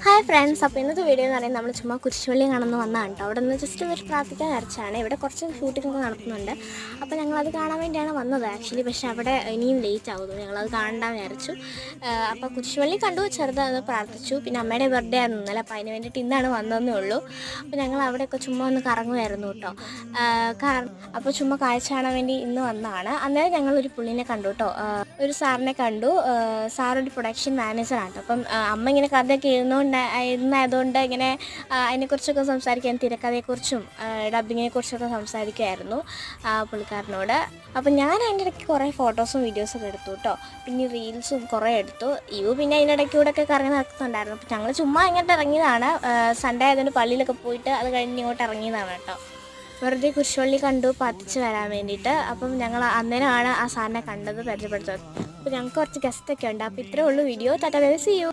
Hi friends, അപ്പോൾ ഇന്നത്തെ video എന്ന് പറയുന്നത് നമ്മൾ ചുമ്മാ കുരിശുപള്ളി കാണുന്ന വന്നതാണ് കേട്ടോ. അവിടെ നിന്ന് ജസ്റ്റ് ഒരു പ്രാർത്ഥിക്കാൻ വരച്ചാണ്. ഇവിടെ കുറച്ച് ഷൂട്ടിങ്ങൊക്കെ നടത്തുന്നുണ്ട്. അപ്പോൾ ഞങ്ങളത് കാണാൻ വേണ്ടിയാണ് വന്നത് ആക്ച്വലി. പക്ഷേ അവിടെ ഇനിയും ലേറ്റ് ആകുന്നു, ഞങ്ങളത് കാണാൻ വിചാരിച്ചു. അപ്പോൾ കുരിശുപള്ളി കണ്ടു, ചെറുതാന്ന് പ്രാർത്ഥിച്ചു. പിന്നെ അമ്മയുടെ ബർത്ത്ഡേ ആയിരുന്നു ഇന്നലെ, അപ്പോൾ അതിന് വേണ്ടിയിട്ട് ഇന്നാണ് വന്നതെന്നേ ഉള്ളൂ. അപ്പോൾ ഞങ്ങൾ അവിടെയൊക്കെ ചുമ്മാ ഒന്ന് കറങ്ങുമായിരുന്നു കേട്ടോ. അപ്പോൾ ചുമ്മാ കാഴ്ച കാണാൻ വേണ്ടി ഇന്ന് വന്നതാണ്. അന്നേരം ഞങ്ങളൊരു പുള്ളിനെ കണ്ടു കേട്ടോ, ഒരു സാറിനെ കണ്ടു. സാറൊരു പ്രൊഡക്ഷൻ മാനേജറാണ് കേട്ടോ. അപ്പം അമ്മ ഇങ്ങനെ കഥയൊക്കെ ഇരുന്നായതുകൊണ്ട് ഇങ്ങനെ അതിനെക്കുറിച്ചൊക്കെ സംസാരിക്കാൻ, തിരക്കഥയെക്കുറിച്ചും ഡബിങ്ങിനെ കുറിച്ചൊക്കെ സംസാരിക്കുമായിരുന്നു പുള്ളിക്കാരനോട്. അപ്പം ഞാൻ അതിൻ്റെ ഇടയ്ക്ക് കുറേ ഫോട്ടോസും വീഡിയോസൊക്കെ എടുത്തു കേട്ടോ. പിന്നെ റീൽസും കുറേ എടുത്തു. പിന്നെ അതിൻ്റെ ഇടയ്ക്കൂടെ ഒക്കെ കറങ്ങി നടക്കുന്നുണ്ടായിരുന്നു. അപ്പം ഞങ്ങൾ ചുമ്മാ ഇങ്ങോട്ട് ഇറങ്ങിയതാണ്. സൺഡേ ആയതുകൊണ്ട് പള്ളിയിലൊക്കെ പോയിട്ട് അത് കഴിഞ്ഞ് ഇങ്ങോട്ട് ഇറങ്ങിയതാണ് കേട്ടോ. വെറുതെ കുരിശുപള്ളി കണ്ടു പതിച്ച് വരാൻ വേണ്ടിയിട്ട്. അപ്പം ഞങ്ങൾ അന്നേരമാണ് ആ സാറിനെ കണ്ടത്, പരിചയപ്പെടുത്തുന്നത്. അപ്പോൾ ഞങ്ങൾക്ക് കുറച്ച് ഗസ്റ്റൊക്കെ ഉണ്ട്. അപ്പോൾ ഇത്രയേ ഉള്ളൂ വീഡിയോ. ടാറ്റാ, ബൈ, സീ യു.